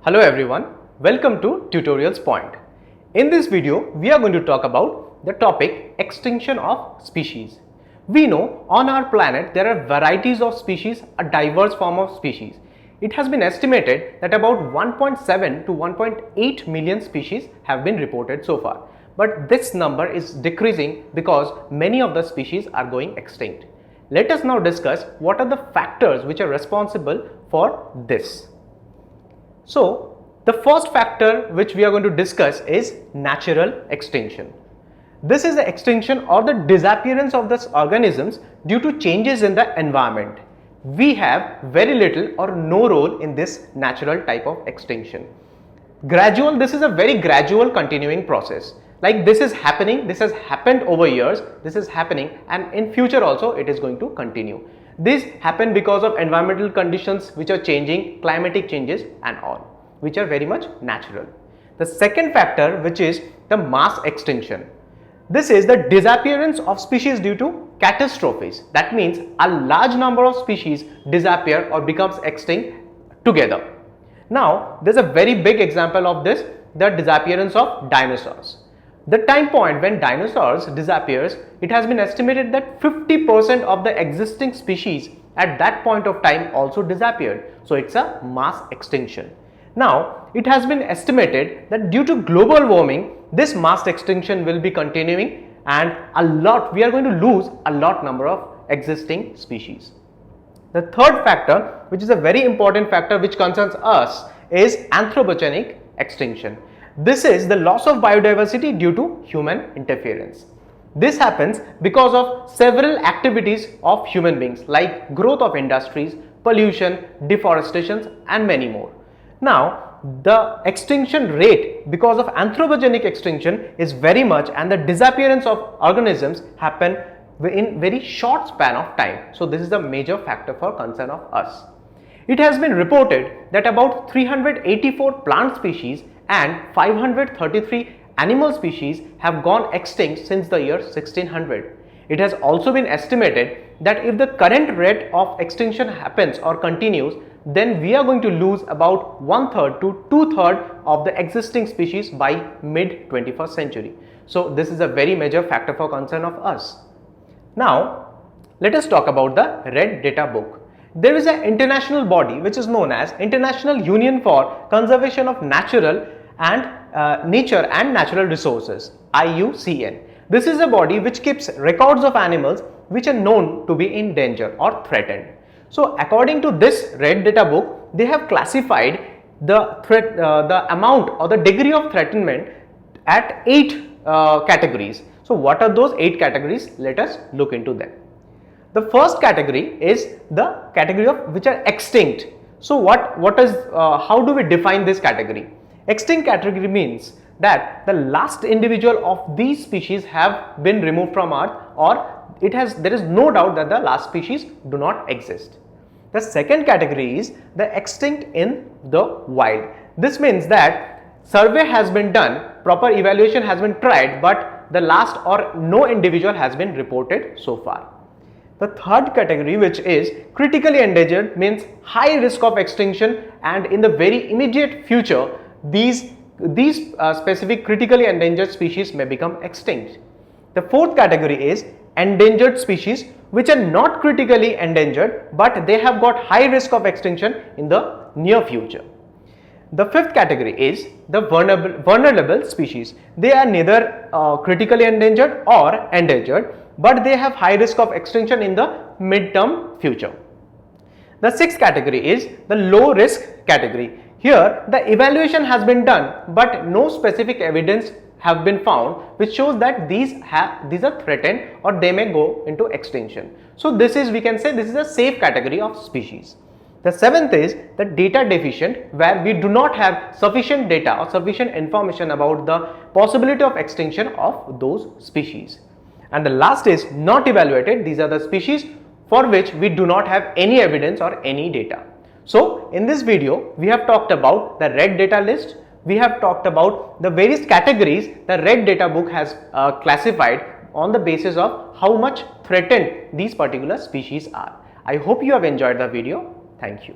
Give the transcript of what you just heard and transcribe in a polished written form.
Hello everyone, welcome to TutorialsPoint. In this video, we are going to talk about the topic extinction of species. We know on our planet there are varieties of species, a diverse form of species. It has been estimated that about 1.7 to 1.8 million species have been reported so far. But this number is decreasing because many of the species are going extinct. Let us now discuss what are the factors which are responsible for this. So, the first factor which we are going to discuss is natural extinction. This is the extinction or the disappearance of these organisms due to changes in the environment. We have very little or no role in this natural type of extinction. This is a very gradual continuing process. Like this is happening, this has happened over years, this is happening, and in future also it is going to continue. This happen because of environmental conditions which are changing, climatic changes and all, which are very much natural. The second factor, which is the mass extinction. This is the disappearance of species due to catastrophes. That means a large number of species disappear or becomes extinct together. Now, there's a very big example of this, the disappearance of dinosaurs. The time point when dinosaurs disappears, it has been estimated that 50% of the existing species at that point of time also disappeared. So it's a mass extinction. Now, it has been estimated that due to global warming, this mass extinction will be continuing and we are going to lose a lot number of existing species. The third factor, which is a very important factor which concerns us, is anthropogenic extinction. This is the loss of biodiversity due to human interference. This happens because of several activities of human beings like growth of industries, pollution, deforestation and many more. Now, the extinction rate because of anthropogenic extinction is very much, and the disappearance of organisms happen in very short span of time. So this is the major factor for concern of us. It has been reported that about 384 plant species and 533 animal species have gone extinct since the year 1600. It has also been estimated that if the current rate of extinction happens or continues, then we are going to lose about 1/3 to 2/3 of the existing species by mid 21st century. So this is a very major factor for concern of us. Now, let us talk about the Red Data Book. There is an international body which is known as International Union for Conservation of Nature and Natural Resources, IUCN. This is a body which keeps records of animals which are known to be in danger or threatened. So according to this Red Data Book, they have classified the amount or the degree of threatenment at 8 categories. So what are those 8 categories? Let us look into them. The first category is the category of which are extinct. So how do we define this category? Extinct category means that the last individual of these species have been removed from Earth, or there is no doubt that the last species do not exist. The second category is the extinct in the wild. This means that survey has been done, proper evaluation has been tried, but the last or no individual has been reported so far. The third category, which is critically endangered, means high risk of extinction, and in the very immediate future these specific critically endangered species may become extinct. The fourth category is endangered species which are not critically endangered, but they have got high risk of extinction in the near future. The fifth category is the vulnerable species. They are neither critically endangered or endangered, but they have high risk of extinction in the mid-term future. The sixth category is the low risk category. Here the evaluation has been done, but no specific evidence have been found which shows that these are threatened or they may go into extinction. So we can say this is a safe category of species. The seventh is the data deficient, where we do not have sufficient data or sufficient information about the possibility of extinction of those species. And the last is not evaluated. These are the species for which we do not have any evidence or any data. So in this video, we have talked about the red data list. We have talked about the various categories the Red Data Book has classified on the basis of how much threatened these particular species are. I hope you have enjoyed the video. Thank you.